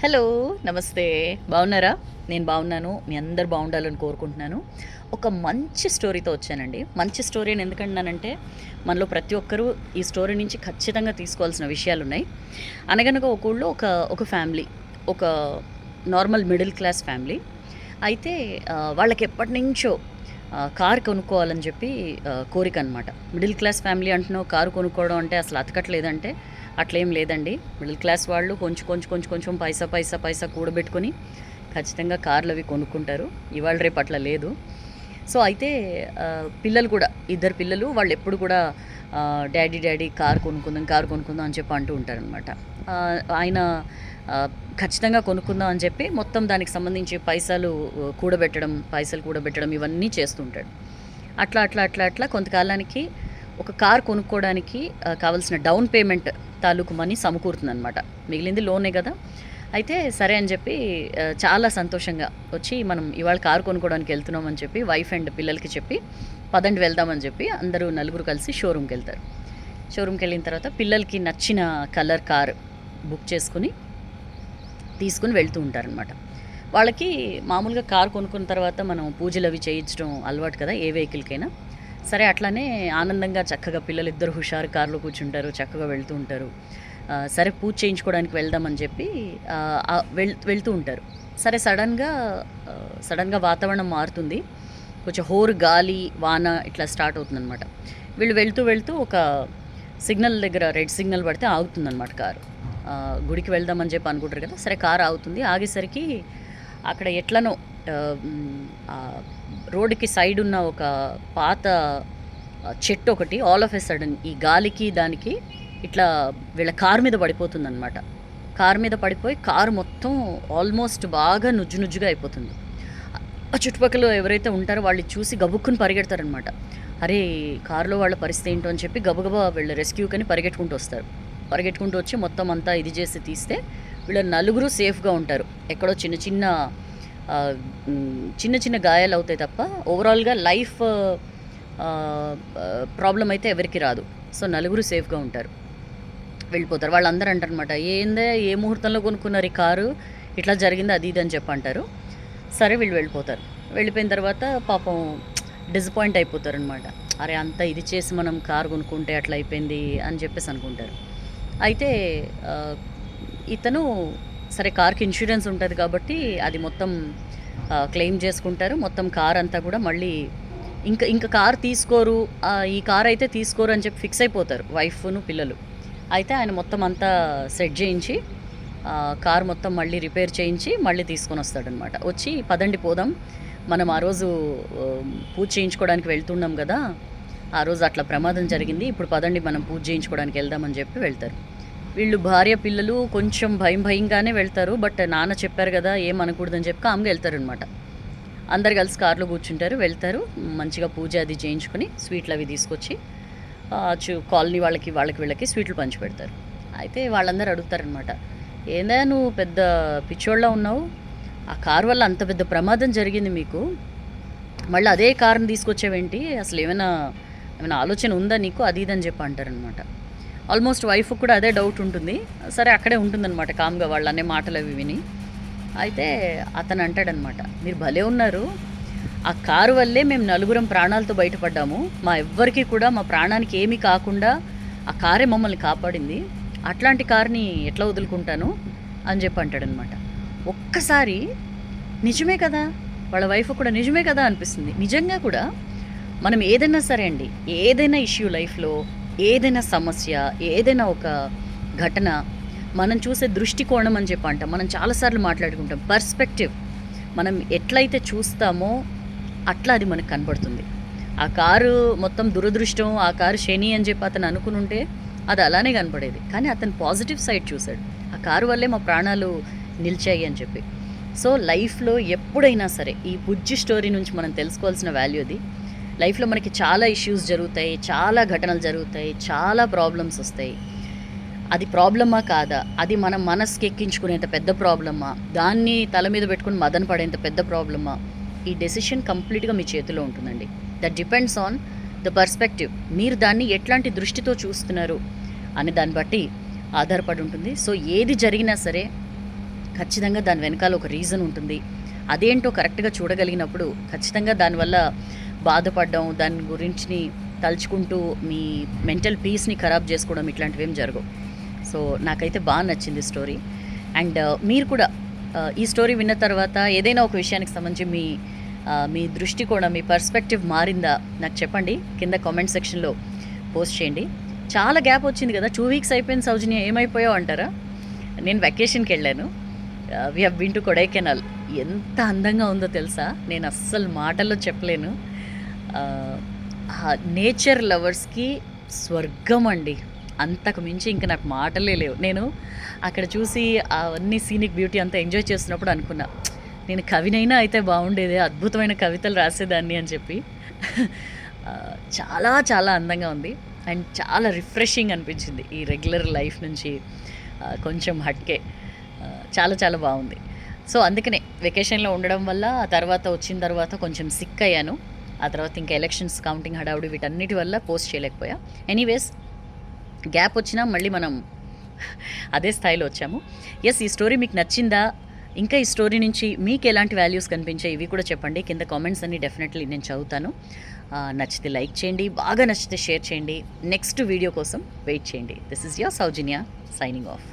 Hello! నమస్తే. బాగున్నారా? నేను బాగున్నాను. మీ అందరూ బాగుండాలని కోరుకుంటున్నాను. ఒక మంచి స్టోరీతో వచ్చానండి. మంచి స్టోరీ అని ఎందుకంటున్నానంటే, మనలో ప్రతి ఒక్కరూ ఈ స్టోరీ నుంచి ఖచ్చితంగా తీసుకోవాల్సిన విషయాలున్నాయి. అనగనగా ఒక ఊళ్ళో ఒక ఫ్యామిలీ. ఒక నార్మల్ మిడిల్ క్లాస్ ఫ్యామిలీ. అయితే వాళ్ళకెప్పటినుంచో కారు కొనుక్కోవాలని చెప్పి కోరికనమాట. మిడిల్ క్లాస్ ఫ్యామిలీ అంటున్నావు, కారు కొనుక్కోవడం అంటే అసలు అతకట్లేదంటే, అట్లేం లేదండి. మిడిల్ క్లాస్ వాళ్ళు కొంచెం పైసా కూడబెట్టుకొని ఖచ్చితంగా కార్లవి కొనుక్కుంటారు. ఇవాళ రేపు అట్లా లేదు. సో, అయితే పిల్లలు కూడా, ఇద్దరు పిల్లలు వాళ్ళెప్పుడు కూడా డాడీ కారు కొనుక్కుందాం అని చెప్పి అంటూ ఉంటారనమాట. ఆయన ఖచ్చితంగా కొనుక్కుందాం అని చెప్పి మొత్తం దానికి సంబంధించి పైసలు కూడబెట్టడం ఇవన్నీ చేస్తూ ఉంటాడు. అట్లా కొంతకాలానికి ఒక కారు కొనుక్కోవడానికి కావాల్సిన డౌన్ పేమెంట్ తాలూకు మనీ సమకూరుతుందనమాట. మిగిలింది లోనే కదా! అయితే సరే అని చెప్పి చాలా సంతోషంగా వచ్చి మనం ఇవాళ కారు కొనుక్కోవడానికి వెళ్తున్నాం అని చెప్పి వైఫ్ అండ్ పిల్లలకి చెప్పి పదండి వెళ్దామని చెప్పి అందరూ నలుగురు కలిసి షోరూమ్‌కెళ్తారు. షోరూమ్‌కెళ్ళిన తర్వాత పిల్లలకి నచ్చిన కలర్ కారు బుక్ తీసుకొని వెళ్తూ ఉంటారనమాట. వాళ్ళకి మామూలుగా కారు కొనుక్కున్న తర్వాత మనం పూజలవి చేయించడం అలవాటు కదా! ఏ వెహికల్‌కైనా. సరే అట్లానే ఆనందంగా చక్కగా పిల్లలిద్దరూ హుషారు కారులో కూర్చుంటారు. చక్కగా వెళ్తూ ఉంటారు. సరే పూజ చేయించుకోవడానికి వెళ్దామని చెప్పి వెళ్తూ ఉంటారు. సరే సడన్‌గా వాతావరణం మారుతుంది. కొంచెం హోరు గాలి, వాన ఇట్లా స్టార్ట్ అవుతుందనమాట. వీళ్ళు వెళ్తూ ఒక సిగ్నల్ దగ్గర రెడ్ సిగ్నల్ పడితే ఆగుతుందనమాట కారు. గుడికి వెళ్దామని చెప్పి అనుకుంటారు కదా! సరే కారు ఆగుతుంది. ఆగేసరికి అక్కడ ఎట్లనో రోడ్డుకి సైడ్ ఉన్న ఒక పాత చెట్టు ఒకటి ఆల్ ఆఫ్ ఎ సడన్ ఈ గాలికి దానికి ఇట్లా వీళ్ళ కారు మీద పడిపోతుందనమాట. కారు మీద పడిపోయి కారు మొత్తం ఆల్మోస్ట్ బాగా నుజ్జుగా అయిపోతుంది. ఆ చుట్టుపక్కల ఎవరైతే ఉంటారో వాళ్ళు చూసి గబుక్కుని పరిగెడతారనమాట. అరే! కారులో వాళ్ళ పరిస్థితి ఏంటో అని చెప్పి గబగబా వీళ్ళు రెస్క్యూకని పరిగెట్టుకుంటూ వస్తారు. పరిగెట్టుకుంటూ వచ్చి మొత్తం అంతా ఇది చేసి తీస్తే వీళ్ళ నలుగురు సేఫ్‌గా ఉంటారు. ఎక్కడో చిన్న చిన్న గాయాలు అవుతాయి తప్ప ఓవరాల్‌గా లైఫ్ ప్రాబ్లమ్ అయితే ఎవరికీ రాదు. సో, నలుగురు సేఫ్‌గా ఉంటారు. వెళ్ళిపోతారు. వాళ్ళందరూ అంటారనమాట, "ఏందే ఏ ముహూర్తంలో కొనుక్కున్నారు ఈ కారు? ఇట్లా జరిగింది" అది ఇది అని చెప్పి అంటారు. సరే వీళ్ళు వెళ్ళిపోతారు. వెళ్ళిపోయిన తర్వాత పాపం డిసప్పాయింట్ అయిపోతారనమాట. అరే! అంత ఇది చేసి మనం కారు కొనుక్కుంటే అట్లా అయిపోయింది అని చెప్పేసి అనుకుంటారు. అయితే ఇతను సరే కార్‌కి ఇన్సూరెన్స్ ఉంటది కాబట్టి అది మొత్తం క్లెయిమ్ చేసుకుంటారు. మొత్తం కార్ అంతా కూడా మళ్ళీ ఇంక కార్ తీసుకోరు, ఈ కార్ అయితే తీసుకోరు అని చెప్పి ఫిక్స్ అయిపోతారు వైఫ్‌ను, పిల్లలు. అయితే ఆయన మొత్తం అంతా సెట్ చేయించి కార్ మొత్తం మళ్ళీ రిపేర్ చేయించి మళ్ళీ తీసుకొనొస్తాడనమాట. వచ్చి పదండి పోదాం. మనం ఆ రోజు పూజ చేయించుకోవడానికి వెళ్తున్నాం గదా! ఆ రోజు అట్లా ప్రమాదం జరిగింది. ఇప్పుడు పదండి మనం పూజ చేయించుకోవడానికి వెళ్దామని చెప్పి వెళ్తారు. వీళ్ళు భార్య, పిల్లలు కొంచెం భయంగానే వెళ్తారు. బట్ నాన్న చెప్పారు గదా! ఏం అనకూడదని చెప్పి కామ్‌గా వెళ్తారనమాట. అందరు కలిసి కార్‌లో కూర్చుంటారు. వెళ్తారు. మంచిగా పూజ అది చేయించుకొని స్వీట్‌లవి తీసుకొచ్చి కాలనీ వాళ్ళకి వీళ్ళకి స్వీట్లు పంచిపెడతారు. అయితే వాళ్ళందరూ అడుగుతారనమాట, "ఏందే నువ్వు పెద్ద పిచ్చోళ్ళలా ఉన్నావు? ఆ కారు వల్ల అంత పెద్ద ప్రమాదం జరిగింది మీకు. మళ్ళీ అదే కారుని తీసుకొచ్చావేంటి? అసలు ఏమైనా ఆలోచన ఉందా నీకు?" అది ఇది అని చెప్పి అంటారనమాట. ఆల్మోస్ట్ వైఫ్‌కి కూడా అదే డౌట్ ఉంటుంది. సరే అక్కడే ఉంటుందనమాట కామ్‌గా వాళ్ళనే మాటలవి విని. అయితే అతను అంటాడనమాట, "మీరు భలే ఉన్నారు. ఆ కారు వల్లే మేము నలుగురం ప్రాణాలతో బయటపడ్డాము. మా ఎవ్వరికీ కూడా మా ప్రాణానికి ఏమీ కాకుండా ఆ కారే మమ్మల్ని కాపాడింది. అట్లాంటి కార్‌ని ఎట్లా వదులుకుంటాను" అని చెప్పి అంటాడనమాట. ఒక్కసారి నిజమే కదా! వాళ్ళ వైఫ్ కూడా నిజమే కదా అనిపిస్తుంది. నిజంగా కూడా మనం ఏదైనా సరే అండి, ఏదైనా ఇష్యూ లైఫ్‌లో, ఏదైనా సమస్య, ఏదైనా ఒక ఘటన, మనం చూసే దృష్టికోణం అని చెప్పి అంటాం. మనం చాలా సార్లు మాట్లాడుకుంటాం. పర్స్పెక్టివ్. మనం ఎట్లయితే చూస్తామో అట్లా అది మనకు కనపడుతుంది. ఆ కారు మొత్తం దురదృష్టం, ఆ కారు శని అని చెప్పి అతను అనుకునుంటే అది అలానే కనపడేది. కానీ అతను పాజిటివ్ సైడ్ చూసాడు. ఆ కారు వల్లే మా ప్రాణాలు నిలిచాయి అని చెప్పి. సో, లైఫ్‌లో ఎప్పుడైనా సరే ఈ బుజ్జి స్టోరీ నుంచి మనం తెలుసుకోవాల్సిన వాల్యూ అది. లైఫ్‌లో మనకి చాలా ఇష్యూస్ జరుగుతాయి. చాలా ఘటనలు జరుగుతాయి. చాలా ప్రాబ్లమ్స్ వస్తాయి. అది ప్రాబ్లమా కాదా? అది మన మనసుకి ఎక్కించుకునేంత పెద్ద ప్రాబ్లమా? దాన్ని తల మీద పెట్టుకొని మదన పడేంత పెద్ద ప్రాబ్లమా? ఈ డెసిషన్ కంప్లీట్‌గా మీ చేతిలో ఉంటుందండి. That depends on the perspective. మీరు దాన్ని ఎట్లాంటి దృష్టితో చూస్తున్నారు అనే దాన్ని బట్టి ఆధారపడి ఉంటుంది. సో, ఏది జరిగినా సరే ఖచ్చితంగా దాని వెనకాల ఒక రీజన్ ఉంటుంది. అదేంటో కరెక్ట్‌గా చూడగలిగినప్పుడు ఖచ్చితంగా దానివల్ల బాధపడడం, దాని గురించి తలుచుకుంటూ మీ మెంటల్ పీస్‌ని ఖరాబ్ చేసుకోవడం ఇట్లాంటివేం జరగవు. సో, నాకైతే నచ్చింది స్టోరీ. అండ్ మీరు కూడా ఈ స్టోరీ విన్న తర్వాత ఏదైనా ఒక విషయానికి సంబంధించి మీ దృష్టికోణం, మీ పర్స్పెక్టివ్ మారిందా నాకు చెప్పండి. కింద కామెంట్ సెక్షన్‌లో పోస్ట్ చేయండి. చాలా గ్యాప్ వచ్చింది కదా! 2 వీక్స్ అయిపోయింది సౌజన్య ఏమైపోయావు అంటారా? నేను వెకేషన్‌కెళ్ళాను. We have been to Kodaikanal. ఎంత అందంగా ఉందో తెలుసా? నేను అస్సలు మాటల్లో చెప్పలేను. నేచర్ లవర్స్‌కి స్వర్గం అండి. అంతకు మించి ఇంక నాకు మాటలే లేవు. నేను అక్కడ చూసి అవన్నీ సీనిక్ బ్యూటీ అంతా ఎంజాయ్ చేస్తున్నప్పుడు అనుకున్నా, నేను కవినైనా అయితే బాగుండేదే, అద్భుతమైన కవితలు రాసేదాన్ని అని చెప్పి. చాలా చాలా అందంగా ఉంది. అండ్ చాలా రిఫ్రెషింగ్ అనిపించింది ఈ రెగ్యులర్ లైఫ్ నుంచి కొంచెం హట్కే. చాలా చాలా బాగుంది. సో అందుకనే వెకేషన్లో ఉండడం వల్ల ఆ తర్వాత వచ్చిన తర్వాత కొంచెం సిక్ అయ్యాను. ఆ తర్వాత ఇంకా ఎలక్షన్స్ కౌంటింగ్ హడావుడి వీటన్నిటి వల్ల పోస్ట్ చేయలేకపోయా. ఎనీవేస్ గ్యాప్ వచ్చినా మళ్ళీ మనం అదే స్థాయిలో వచ్చాము. ఎస్, ఈ స్టోరీ మీకు నచ్చిందా? ఇంకా ఈ స్టోరీ నుంచి మీకు ఎలాంటి వాల్యూస్ కనిపించాయి ఇవి కూడా చెప్పండి. కింద కామెంట్స్ అన్ని డెఫినెట్లీ నేను చదువుతాను. నచ్చితే లైక్ చేయండి, బాగా నచ్చితే షేర్ చేయండి. నెక్స్ట్ వీడియో కోసం వెయిట్ చేయండి. This is your Soujanya signing off.